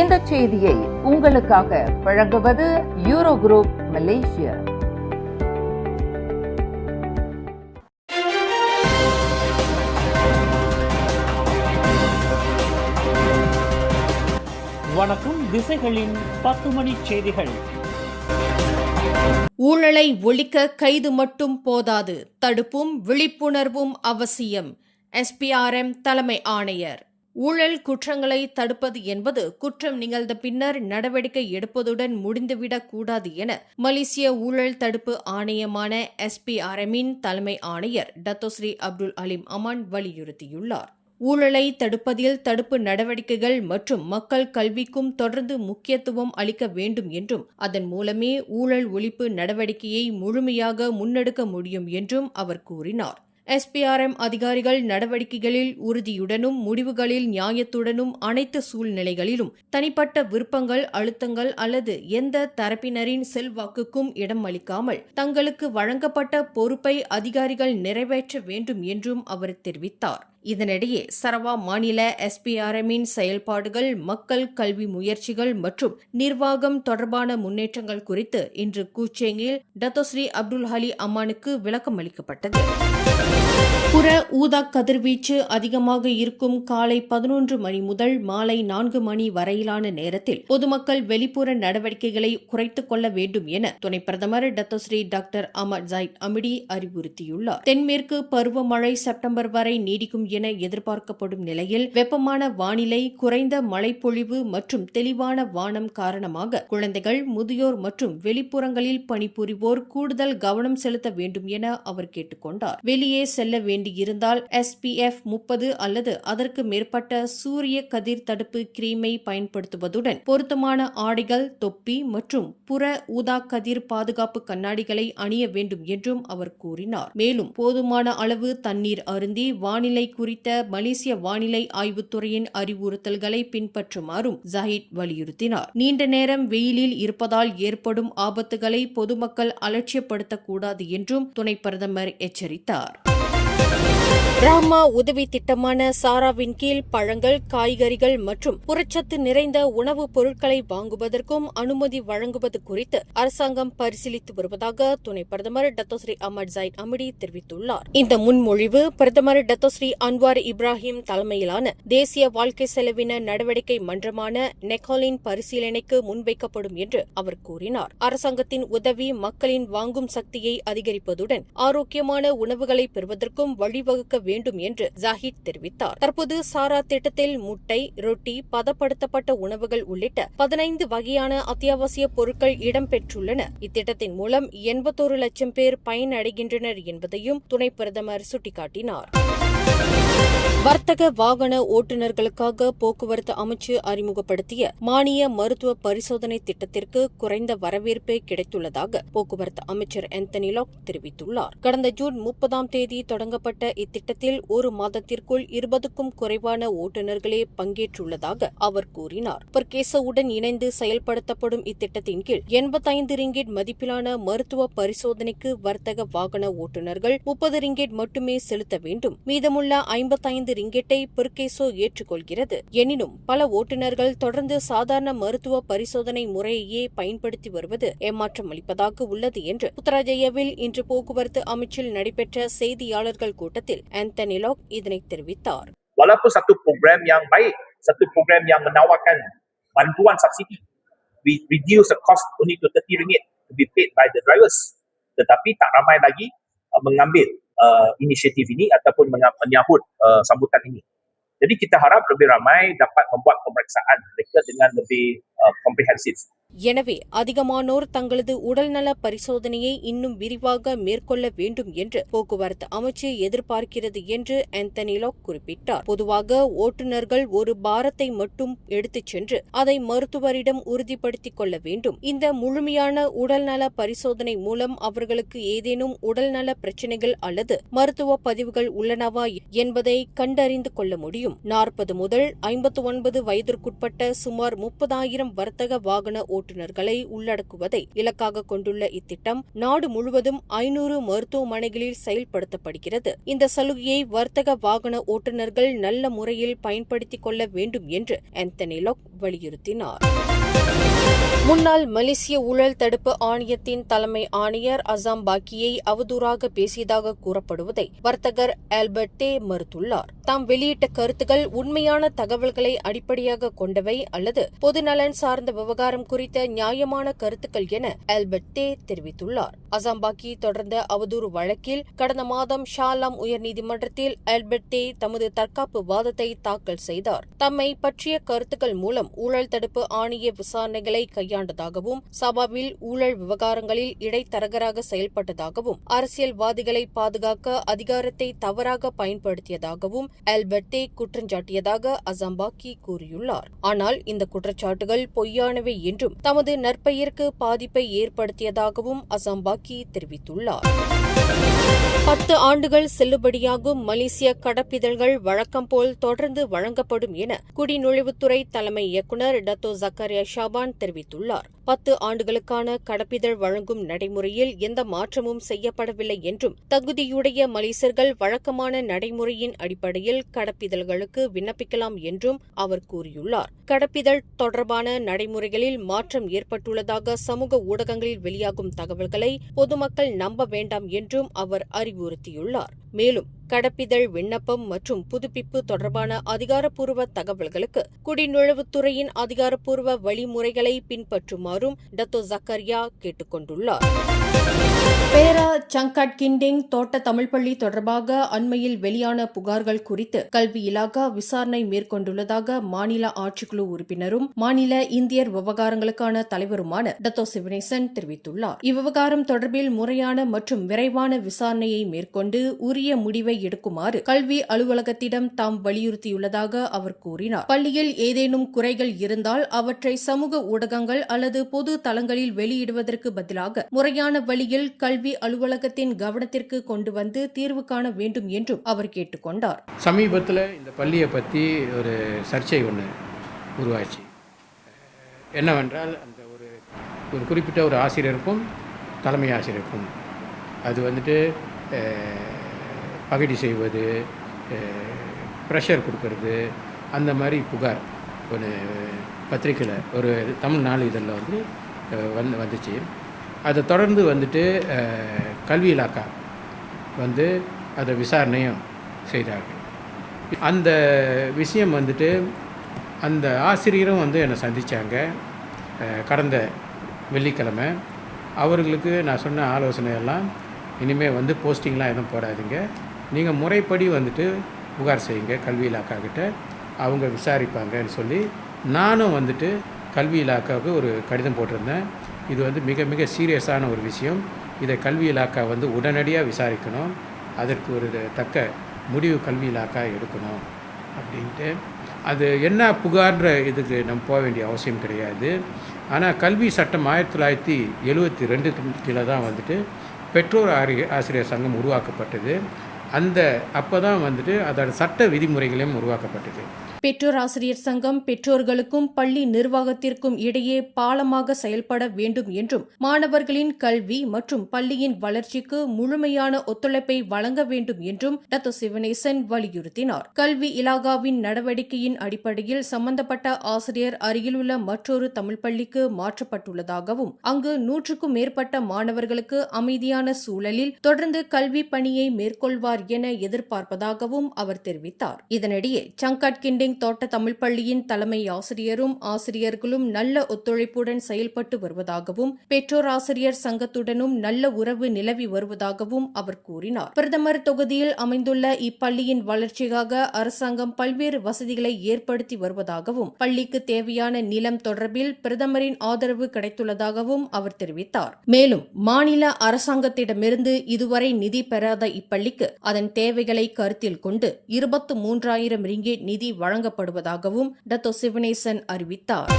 இந்த செய்தியை உங்களுக்காக வழங்குவது யூரோ குரூப் மலேசியா. வணக்கம். திசைகளின் 10 மணி செய்திகள். ஊழலை ஒழிக்க கைது மட்டும் போதாது, தடுப்பும் விழிப்புணர்வும் அவசியம். SPRM தலைமை ஆணையர். ஊழல் குற்றங்களை தடுப்பது என்பது குற்றம் நிகழ்ந்த பின்னர் நடவடிக்கை எடுப்பதுடன் முடிந்துவிடக் கூடாது என மலேசிய ஊழல் தடுப்பு ஆணையமான SPRM-இன் தலைமை ஆணையர் டத்தோஸ்ரீ அப்துல் அலீம் அமான் வலியுறுத்தியுள்ளார். ஊழலை தடுப்பதில் தடுப்பு நடவடிக்கைகள் மற்றும் மக்கள் கல்விக்கும் தொடர்ந்து முக்கியத்துவம் அளிக்க வேண்டும் என்றும் அதன் மூலமே ஊழல் ஒழிப்பு நடவடிக்கையை முழுமையாக முன்னெடுக்க முடியும் என்றும் அவர் கூறினார். SPRM அதிகாரிகள் நடவடிக்கைகளில் உறுதியுடனும் முடிவுகளில் நியாயத்துடனும் அனைத்து சூழ்நிலைகளிலும் தனிப்பட்ட விருப்பங்கள், அழுத்தங்கள் அல்லது எந்த தரப்பினரின் செல்வாக்குக்கும் இடம் அளிக்காமல் தங்களுக்கு வழங்கப்பட்ட பொறுப்பை அதிகாரிகள் நிறைவேற்ற வேண்டும் என்றும் அவர் தெரிவித்தார். இதனிடையே சரவா மாநில SPRM-இன் செயல்பாடுகள், மக்கள் கல்வி முயற்சிகள் மற்றும் நிர்வாகம் தொடர்பான முன்னேற்றங்கள் குறித்து இன்று கூச்சேங்கில் டத்தோஸ்ரீ அப்துல் அலி அமானுக்கு விளக்கம் அளிக்கப்பட்டது. புற ஊதா கதிர்வீச்சு அதிகமாக இருக்கும் காலை 11 மணி முதல் மாலை 4 மணி வரையிலான நேரத்தில் பொதுமக்கள் வெளிப்புற நடவடிக்கைகளை குறைத்துக் கொள்ள வேண்டும் என துணை பிரதமர் Datuk Seri doctor Ahmad Zahid Hamidi அறிவுறுத்தியுள்ளார். தென்மேற்கு பருவமழை செப்டம்பர் வரை நீடிக்கும் என எதிர்பார்க்கப்படும் நிலையில் வெப்பமான வானிலை, குறைந்த மழைப்பொழிவு மற்றும் தெளிவான வானம் காரணமாக குழந்தைகள், முதியோர் மற்றும் வெளிப்புறங்களில் பணிபுரிவோர் கூடுதல் கவனம் செலுத்த வேண்டும் என அவர் கேட்டுக் கொண்டார். வெளியே செல்ல வேண்டியிருந்தால் SPF 30 அல்லது அதற்கு மேற்பட்ட சூரிய கதிர் தடுப்பு கிரீமை பயன்படுத்துவதுடன் பொருத்தமான ஆடைகள், தொப்பி மற்றும் புற ஊதா கதிர் பாதுகாப்பு கண்ணாடிகளை அணிய வேண்டும் என்றும் அவர் கூறினார். மேலும் போதுமான அளவு தண்ணீர் அருந்தி வானிலை குறித்த மலேசிய வானிலை ஆய்வுத்துறையின் அறிவுறுத்தல்களை பின்பற்றுமாறும் ஜாஹிட் வலியுறுத்தினார். நீண்ட நேரம் வெயிலில் இருப்பதால் ஏற்படும் ஆபத்துகளை பொதுமக்கள் அலட்சியப்படுத்தக்கூடாது என்றும் துணை பிரதமர் எச்சரித்தார். ராமா உதவி திட்டமான சாராவின் கீழ் பழங்கள், காய்கறிகள் மற்றும் புரட்சத்து நிறைந்த உணவுப் பொருட்களை வாங்குவதற்கும் அனுமதி வழங்குவது குறித்து அரசாங்கம் பரிசீலித்து வருவதாக துணை பிரதமர் டத்தோஸ்ரீ அமர் ஜாயிட் அமிடி தெரிவித்துள்ளார். இந்த முன்மொழிவு பிரதமர் டத்தோஸ்ரீ அன்வார் இப்ராஹிம் தலைமையிலான தேசிய வாழ்க்கை செலவின நடவடிக்கை மன்றமான நெகாலின் பரிசீலனைக்கு முன்வைக்கப்படும் என்று அவர் கூறினார். அரசாங்கத்தின் உதவி மக்களின் வாங்கும் சக்தியை அதிகரிப்பதுடன் ஆரோக்கியமான உணவுகளை பெறுவதற்கும் வழிவகுக்க வேண்டும் என்று ஜாஹித் தெரிவித்தார். தற்போது சாரா திட்டத்தில் முட்டை, ரொட்டி, பதப்படுத்தப்பட்ட உணவுகள் உள்ளிட்ட 15 வகையான அத்தியாவசிய பொருட்கள் இடம்பெற்றுள்ளன. இத்திட்டத்தின் மூலம் 81 லட்சம் பேர் பயனடைகின்றனர் என்பதையும் துணை பிரதமர் சுட்டிக்காட்டினார். வர்த்தக வாகன ஓட்டுநர்களுக்காக போக்குவரத்து அமைச்சு அறிமுகப்படுத்திய மானிய மருத்துவ பரிசோதனை திட்டத்திற்கு குறைந்த வரவேற்பே கிடைத்துள்ளதாக போக்குவரத்து அமைச்சர் ஆந்தனி லாக் தெரிவித்துள்ளார். கடந்த ஜூன் 30ஆம் தேதி தொடங்கப்பட்ட இத்திட்டத்தில் ஒரு மாதத்திற்குள் 20க்கும் குறைவான ஓட்டுநர்களே பங்கேற்றுள்ளதாக அவர் கூறினார். பர்கேசவுடன் இணைந்து செயல்படுத்தப்படும் இத்திட்டத்தின் கீழ் 85 ரிங்கிட் மதிப்பிலான மருத்துவ பரிசோதனைக்கு வர்த்தக வாகன ஓட்டுநர்கள் 30 ரிங்கிட் மட்டுமே செலுத்த வேண்டும். மீதமுள்ள 55 ரிங்கெட்டை பர்கேசோ ஏற்றுக்கொள்கிறது. எனினும் பல ஓட்டுநர்கள் தொடர்ந்து சாதாரண மருத்துவ பரிசோதனை முறையையே பயன்படுத்தி வருவது ஏமாற்றம் அளிப்பதாக உள்ளது என்று புத்ராஜயாவில் இன்று போக்குவரத்து அமைச்சில் நடைபெற்ற செய்தியாளர்கள் கூட்டத்தில் ஆந்தனி லாக் இதனை தெரிவித்தார். Walaupun satu program yang baik, satu program yang menawarkan bantuan subsidi, we reduce the cost only to RM30 to be paid by the drivers. Tetapi tak ramai lagi mengambil inisiatif ini ataupun menyahut sambutan ini. Jadi kita harap lebih ramai dapat membuat pemeriksaan mereka dengan lebih komprehensif. எனவே அதிகமானோர் தங்களது உடல்நல பரிசோதனையை இன்னும் விரிவாக மேற்கொள்ள வேண்டும் என்று போக்குவரத்து அமைச்சு எதிர்பார்க்கிறது என்று ஆந்தனி லாக் குறிப்பிட்டார். பொதுவாக ஓட்டுநர்கள் ஒரு பாரத்தை மட்டும் எடுத்துச் சென்று அதை மருத்துவரிடம் உறுதிப்படுத்திக் கொள்ள வேண்டும். இந்த முழுமையான உடல்நல பரிசோதனை மூலம் அவர்களுக்கு ஏதேனும் உடல்நல பிரச்சினைகள் அல்லது மருத்துவ பதிவுகள் உள்ளனவா என்பதை கண்டறிந்து கொள்ள முடியும். 40 முதல் 59 வயதிற்குட்பட்ட சுமார் 30,000 வர்த்தக வாகன ஓட்டுநர்களை உள்ளடக்குவதை இலக்காக கொண்டுள்ள இத்திட்டம் நாடு முழுவதும் 500 மருத்துவமனைகளில் செயல்படுத்தப்படுகிறது. இந்த சலுகையை வர்த்தக வாகன ஓட்டுநர்கள் நல்ல முறையில் பயன்படுத்திக் கொள்ள வேண்டும் என்று ஆந்தனி லாக் வலியுறுத்தினார். முன்னாள் மலேசிய ஊழல் தடுப்பு ஆணையத்தின் தலைமை ஆணையர் அசாம் பாக்கியை அவதூறாக பேசியதாக கூறப்படுவதை வர்த்தகர் ஆல்பர்ட் மறுத்துள்ளார். தாம் வெளியிட்ட கருத்துக்கள் உண்மையான தகவல்களை அடிப்படையாக கொண்டவை அல்லது பொதுநலன் சார்ந்த விவகாரம் குறித்த நியாயமான கருத்துக்கள் என ஆல்பர்ட் தெரிவித்துள்ளார். அசாம் பாக்கி தொடர்ந்த அவதூறு வழக்கில் கடந்த மாதம் ஷாலாம் உயர்நீதிமன்றத்தில் ஆல்பர்ட் தமது தற்காப்பு வாதத்தை தாக்கல் செய்தார். தம்மை பற்றிய கருத்துக்கள் மூலம் ஊழல் தடுப்பு ஆணைய விசாரணைகளை கையாண்டதாகவும் சபாவில் ஊழல் விவகாரங்களில் இடைத்தரகராக செயல்பட்டதாகவும் அரசியல்வாதிகளை பாதுகாக்க அதிகாரத்தை தவறாக பயன்படுத்தியதாகவும் ஆல்பர்ட் குற்றஞ்சாட்டியதாக அசாம்பாக்கி கூறியுள்ளார். ஆனால் இந்த குற்றச்சாட்டுகள் பொய்யானவை என்றும் தமது நற்பெயருக்கு பாதிப்பை ஏற்படுத்தியதாகவும் அசாம்பாக்கி தெரிவித்துள்ளார். 10 ஆண்டுகள் செல்லுபடியாகும் மலேசிய கடப்பிதழ்கள் வழக்கம் போல் தொடர்ந்து வழங்கப்படும் என குடிநுழைவுத்துறை தலைமை இயக்குநர் டத்தோ ஜக்கரியா ஷாபான் தெரிவித்துள்ளார். 10 ஆண்டுகளுக்கான கடப்பிதழ் வழங்கும் நடைமுறையில் எந்த மாற்றமும் செய்யப்படவில்லை என்றும் தகுதியுடைய மலேசியர்கள் வழக்கமான நடைமுறையின் அடிப்படையில் கடப்பிதழ்களுக்கு விண்ணப்பிக்கலாம் என்றும் அவர் கூறியுள்ளார். கடப்பிதழ் தொடர்பான நடைமுறைகளில் மாற்றம் ஏற்பட்டுள்ளதாக சமூக ஊடகங்களில் வெளியாகும் தகவல்களை பொதுமக்கள் நம்ப வேண்டாம் என்றும் அவர் அறிவுறுத்தியுள்ளார். மேலும் கடப்பிதழ் விண்ணப்பம் மற்றும் புதுப்பிப்பு தொடர்பான அதிகாரப்பூர்வ தகவல்களுக்கு குடிநுழைவுத்துறையின் அதிகாரப்பூர்வ வழிமுறைகளை பின்பற்றுமாறும் டத்தோ ஜக்கரியா கேட்டுக் கொண்டுள்ளார். பேரா சங்காட் கிண்டிங் தோட்ட தமிழ்ப்பள்ளி தொடர்பாக அண்மையில் வெளியான புகார்கள் குறித்து கல்வி இலாகா விசாரணை மேற்கொண்டுள்ளதாக மாநில ஆட்சிக்குழு உறுப்பினரும் மாநில இந்தியர் விவகாரங்களுக்கான தலைவருமான டத்தோ சிவனேசன் தெரிவித்துள்ளார். இவ்விவகாரம் தொடர்பில் முறையான மற்றும் விரைவான விசாரணையை மேற்கொண்டு உரிய முடிவை எடுக்குமாறு கல்வி அலுவலகத்திடம் தாம் வலியுறுத்தியுள்ளதாக அவர் கூறினார். பள்ளியில் ஏதேனும் குறைகள் இருந்தால் அவற்றை சமூக ஊடகங்கள் அல்லது பொது தளங்களில் வெளியிடுவதற்கு பதிலாக முறையான வழியில் கல்வி அலுவலகத்தின் கவனத்திற்கு கொண்டு வந்து தீர்வு காண வேண்டும் என்றும் அவர் கேட்டுக் கொண்டார். சமீபத்தில் இந்த பள்ளியை பற்றி ஒரு சர்ச்சை ஒன்று உருவாச்சு. என்னவென்றால் அந்த ஒரு குறிப்பிட்ட ஒரு ஆசிரியருக்கும் தலைமை ஆசிரியருக்கும் அது பகடி செய்வது, ப்ரெஷர் கொடுக்கறது, அந்த மாதிரி புகார் ஒரு பத்திரிக்கையில் ஒரு தமிழ் நாளிதழில் வந்துச்சு. அதை தொடர்ந்து கல்வி இலாக்கா அதை விசாரணையும் செய்தார்கள். அந்த விஷயம் அந்த ஆசிரியரும் என்னை சந்தித்தாங்க கடந்த வெள்ளிக்கிழமை. அவர்களுக்கு நான் சொன்ன ஆலோசனையெல்லாம் இனிமேல் போஸ்டிங்லாம் எதுவும் போடாதீங்க, நீங்கள் முறைப்படி புகார் செய்யுங்க கல்வி இலாக்கா கிட்ட, அவங்க விசாரிப்பாங்கன்னு சொல்லி நானும் கல்வி இலாக்காவுக்கு ஒரு கடிதம் போட்டிருந்தேன். இது மிக மிக சீரியஸான ஒரு விஷயம். இதை கல்வி இலாக்கா உடனடியாக விசாரிக்கணும், அதற்கு ஒரு தக்க முடிவு கல்வி இலாக்கா எடுக்கணும் அப்படின்ட்டு. அது என்ன புகார்ன்ற இதுக்கு நம்ம போக வேண்டிய அவசியம் கிடையாது. ஆனால் கல்வி சட்டம் 1972 தான் பெற்றோர் ஆசிரியர் சங்கம் உருவாக்கப்பட்டது. அப்போ தான் அதோட சட்ட விதிமுறைகளையும் உருவாக்கப்பட்டது. பெற்றோர் ஆசிரியர் சங்கம் பெற்றோர்களுக்கும் பள்ளி நிர்வாகத்திற்கும் இடையே பாலமாக செயல்பட வேண்டும் என்றும் மாணவர்களின் கல்வி மற்றும் பள்ளியின் வளர்ச்சிக்கு முழுமையான ஒத்துழைப்பை வழங்க வேண்டும் என்றும் டத்தோ சிவனேசன் வலியுறுத்தினார். கல்வி இலாகாவின் நடவடிக்கையின் அடிப்படையில் சம்பந்தப்பட்ட ஆசிரியர் அருகிலுள்ள மற்றொரு தமிழ் பள்ளிக்கு மாற்றப்பட்டுள்ளதாகவும் அங்கு 100க்கும் மேற்பட்ட மாணவர்களுக்கு அமைதியான சூழலில் தொடர்ந்து கல்வி பணியை மேற்கொள்வார் என எதிர்பார்ப்பதாகவும் அவர் தெரிவித்தார். இதனிடையே சங்காட் கிண்டிங் தோட்ட தமிழ் பள்ளியின் தலைமை ஆசிரியரும் ஆசிரியர்களும் நல்ல ஒத்துழைப்புடன் செயல்பட்டு வருவதாகவும் பெற்றோர் ஆசிரியர் சங்கத்துடனும் நல்ல உறவு நிலவி வருவதாகவும் அவர் கூறினார். பிரதமர் தொகுதியில் அமைந்துள்ள இப்பள்ளியின் வளர்ச்சிக்காக அரசாங்கம் பல்வேறு வசதிகளை ஏற்படுத்தி வருவதாகவும் பள்ளிக்கு தேவையான நிலம் தொடர்பில் பிரதமரின் ஆதரவு கிடைத்துள்ளதாகவும் அவர் தெரிவித்தார். மேலும் மாநில அரசாங்கத்திடமிருந்து இதுவரை நிதி பெறாத இப்பள்ளிக்கு அதன் தேவைகளை கருத்தில் கொண்டு 23,000 ரிங்கேட் நிதி வழங்க வழங்கப்படுவதாகவும் டத்தோ சிவனேசன் அறிவித்தார்.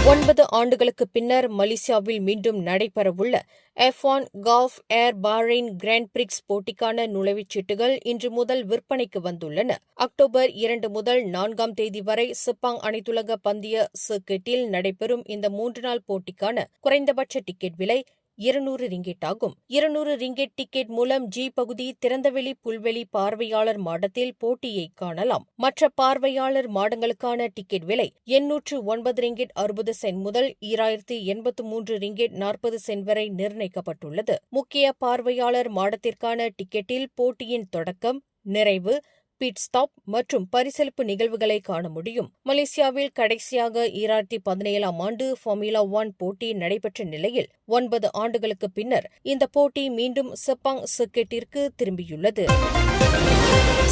9 ஆண்டுகளுக்கு பின்னர் மலேசியாவில் மீண்டும் நடைபெறவுள்ள F1 கால்ஃப் ஏர் பாரைன் கிராண்ட் பிரிக்ஸ் போட்டிக்கான நுழைவுச் சீட்டுகள் இன்று முதல் விற்பனைக்கு வந்துள்ளன. அக்டோபர் 2 முதல் 4 தேதி வரை சிப்பாங் அனைத்துலக பந்தய சர்க்கிட்டில் நடைபெறும் இந்த 3 நாள் போட்டிக்கான குறைந்தபட்ச டிக்கெட் விலை 200 ரிங்கெட் ஆகும். 200 ரிங்கெட் டிக்கெட் மூலம் ஜி பகுதி திறந்தவெளி புல்வெளி பார்வையாளர் மாடத்தில் போட்டியை காணலாம். மற்ற பார்வையாளர் மாடங்களுக்கான டிக்கெட் விலை 809 ரிங்கெட் 60 சென்ட் முதல் 2083 ரிங்கெட் 40 சென்ட் வரை நிர்ணயிக்கப்பட்டுள்ளது. முக்கிய பார்வையாளர் மாடத்திற்கான டிக்கெட்டில் போட்டியின் தொடக்கம், நிறைவு, பிட் ஸ்டாப் மற்றும் பரிசளிப்பு நிகழ்வுகளை காண முடியும். மலேசியாவில் கடைசியாக 2017 ஆண்டு ஃபார்முலா 1 போட்டி நடைபெற்ற நிலையில் 9 ஆண்டுகளுக்கு பின்னர் இந்த போட்டி மீண்டும் செப்பாங் சர்க்கிட்டிற்கு திரும்பியுள்ளது.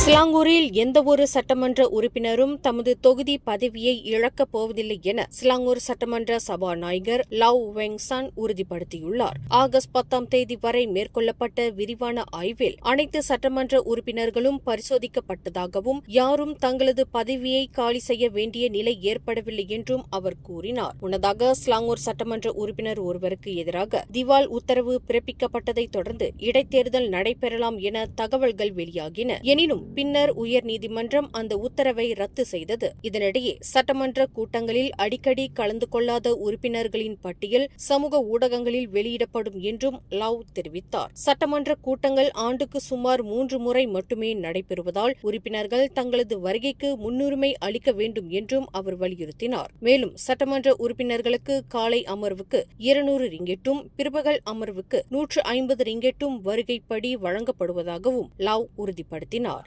சிலாங்கூரில் எந்தவொரு சட்டமன்ற உறுப்பினரும் தமது தொகுதி பதவியை இழக்கப் போவதில்லை என சிலாங்கூர் சட்டமன்ற சபாநாயகர் லவ் வெங்சான் உறுதிப்படுத்தியுள்ளார். ஆகஸ்ட் 10 தேதி வரை மேற்கொள்ளப்பட்ட விரிவான ஆய்வில் அனைத்து சட்டமன்ற உறுப்பினர்களும் பரிசோதிக்கப்பட்டதாகவும் யாரும் தங்களது பதவியை காலி செய்ய வேண்டிய நிலை ஏற்படவில்லை என்றும் அவர் கூறினார். முன்னதாக சிலாங்கூர் சட்டமன்ற உறுப்பினர் ஒருவருக்கு எதிராக திவால் உத்தரவு பிறப்பிக்கப்பட்டதைத் தொடர்ந்து இடைத்தேர்தல் நடைபெறலாம் என தகவல்கள் வெளியாகின. எனினும் பின்னர் உயர்நீதிமன்றம் அந்த உத்தரவை ரத்து செய்தது. இதனிடையே சட்டமன்ற கூட்டங்களில் அடிக்கடி கலந்து கொள்ளாத உறுப்பினர்களின் பட்டியல் சமூக ஊடகங்களில் வெளியிடப்படும் என்றும் லவ் தெரிவித்தார். சட்டமன்ற கூட்டங்கள் ஆண்டுக்கு சுமார் 3 முறை மட்டுமே நடைபெறுவதால் உறுப்பினர்கள் தங்களது வருகைக்கு முன்னுரிமை அளிக்க வேண்டும் என்றும் அவர் வலியுறுத்தினார். மேலும் சட்டமன்ற உறுப்பினர்களுக்கு காலை அமர்வுக்கு 200 ரிங்கெட்டும் பிற்பகல் அமர்வுக்கு 150 ரிங்கெட்டும் வருகைப்படி வழங்கப்படுவதாகவும் லவ் உறுதிப்படுத்தினார்.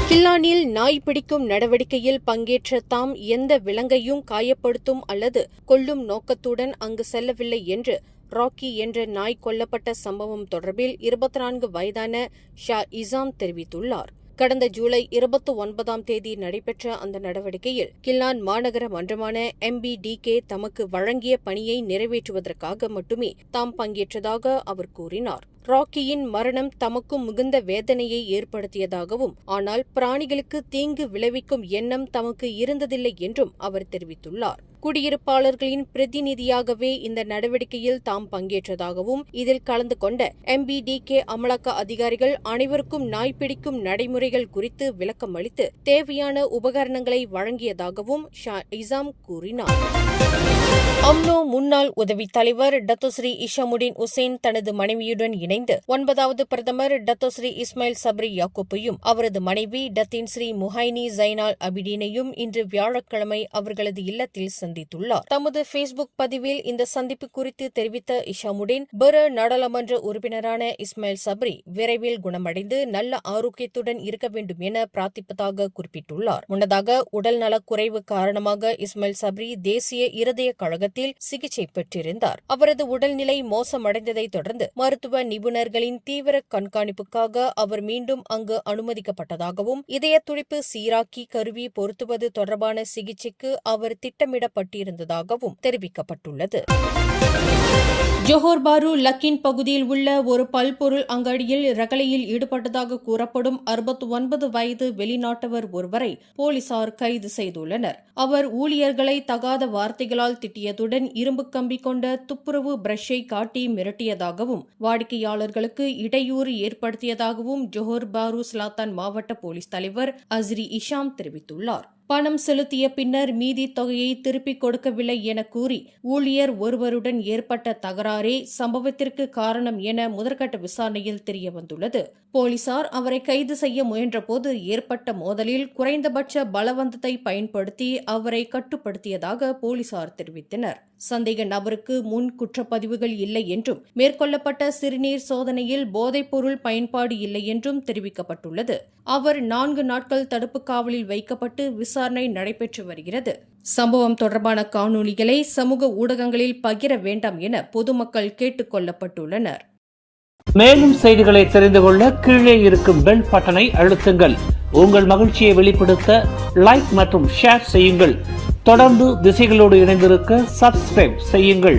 கில்லானில் நாய் பிடிக்கும் நடவடிக்கையில் பங்கேற்ற தாம் எந்த விலங்கையும் காயப்படுத்தும் அல்லது கொல்லும் நோக்கத்துடன் அங்கு செல்லவில்லை என்று ராக்கி என்ற நாய் கொல்லப்பட்ட சம்பவம் தொடர்பில் 24 வயதான ஷா இசாம் தெரிவித்துள்ளார். கடந்த ஜூலை 29 தேதி நடைபெற்ற அந்த நடவடிக்கையில் கில்லான் மாநகர மன்றமான MBDK தமக்கு வழங்கிய பணியை நிறைவேற்றுவதற்காக மட்டுமே தாம் பங்கேற்றதாக அவர் கூறினார். ராக்கியின் மரணம் தமக்கும் மிகுந்த வேதனையை ஏற்படுத்தியதாகவும் ஆனால் பிராணிகளுக்கு தீங்கு விளைவிக்கும் எண்ணம் தமக்கு இருந்ததில்லை என்றும் அவர் தெரிவித்துள்ளார். குடியிருப்பாளர்களின் பிரதிநிதியாகவே இந்த நடவடிக்கையில் தாம் பங்கேற்றதாகவும் இதில் கலந்து கொண்ட MBDK அமலாக்க அதிகாரிகள் அனைவருக்கும் நாய் பிடிக்கும் நடைமுறைகள் குறித்து விளக்கம் அளித்து தேவையான உபகரணங்களை வழங்கியதாகவும் ஷா இசாம் கூறினார். அம்னோ முன்னாள் உதவித் தலைவர் டத்தோஸ்ரீ இஷாமுடின் உசேன் தனது மனைவியுடன் இணைந்து 9வது பிரதமர் டத்தோஸ்ரீ இஸ்மாயில் சப்ரி யாக்கூப்பையும் அவரது மனைவி டத்தின் ஸ்ரீ முஹைனி ஜைனால் அபிடீனையும் இன்று வியாழக்கிழமை அவர்களது இல்லத்தில் சந்தித்துள்ளார். தமது ஃபேஸ்புக் பதிவில் இந்த சந்திப்பு குறித்து தெரிவித்த இஷாமுடின் பெர நாடாளுமன்ற உறுப்பினரான இஸ்மாயில் சப்ரி விரைவில் குணமடைந்து நல்ல ஆரோக்கியத்துடன் இருக்க வேண்டும் என பிரார்த்திப்பதாக குறிப்பிட்டுள்ளார். முன்னதாக உடல் நலக்குறைவு காரணமாக இஸ்மாயில் சப்ரி தேசிய இருதய கழகத்தில் சிகிச்சை பெற்றிருந்தார். அவரது உடல்நிலை மோசமடைந்ததை தொடர்ந்து மருத்துவ நிபுணர்களின் தீவிர கண்காணிப்புக்காக அவர் மீண்டும் அங்கு அனுமதிக்கப்பட்டதாகவும் இதய துடிப்பு சீராக்கி கருவி பொருத்துவது தொடர்பான சிகிச்சைக்கு அவர் திட்டமிடப்பட்டிருந்ததாகவும் தெரிவிக்கப்பட்டுள்ளது. ஜோஹர் பாரு லக்கின் பகுதியில் உள்ள ஒரு பல்பொருள் அங்காடியில் ரகளையில் ஈடுபட்டதாக கூறப்படும் 69 வயது வெளிநாட்டவர் ஒருவரை போலீசார் கைது செய்துள்ளனர். அவர் ஊழியர்களை தகாத வார்த்தைகளால் திட்டியதுடன் இரும்பு கம்பி கொண்ட துப்புரவு பிரஷை காட்டி மிரட்டியதாகவும் வாடிக்கையாளர்களுக்கு இடையூறு ஏற்படுத்தியதாகவும் ஜோஹர் பாரு ஸ்லாத்தான் மாவட்ட போலீஸ் தலைவர் அஸ்ரி இஷாம் தெரிவித்துள்ளார். பணம் செலுத்திய பின்னர் மீதி தொகையை திருப்பிக் கொடுக்கவில்லை என கூறி ஊழியர் ஒருவருடன் ஏற்பட்ட தகராறே சம்பவத்திற்கு காரணம் என முதற்கட்ட விசாரணையில் தெரியவந்துள்ளது. போலீசார் அவரை கைது செய்ய முயன்றபோது ஏற்பட்ட மோதலில் குறைந்தபட்ச பலவந்தத்தை பயன்படுத்தி அவரை கட்டுப்படுத்தியதாக போலீசார் தெரிவித்தனர். சந்தேக நபருக்கு முன் குற்றப்பதிவுகள் இல்லை என்றும் மேற்கொள்ளப்பட்ட சிறுநீர் சோதனையில் போதைப்பொருள் பயன்பாடு இல்லை என்றும் தெரிவிக்கப்பட்டுள்ளது. அவர் 4 நாட்கள் தடுப்பு காவலில் வைக்கப்பட்டு விசாரணை நடைபெற்று வருகிறது. சம்பவம் தொடர்பான காணொளிகளை சமூக ஊடகங்களில் பகிர வேண்டாம் என பொதுமக்கள் கேட்டுக் கொள்ளப்பட்டுள்ளனர். மேலும் செய்திகளை தெரிந்து கொள்ள கீழே இருக்கும் பெல் பட்டனை அழுத்துங்கள். உங்கள் மகிழ்ச்சியை வெளிப்படுத்த லைக் மற்றும் ஷேர் செய்யுங்கள். தொடர்ந்து திசைகளோடு இணைந்திருக்க சப்ஸ்கிரைப் செய்யுங்கள்.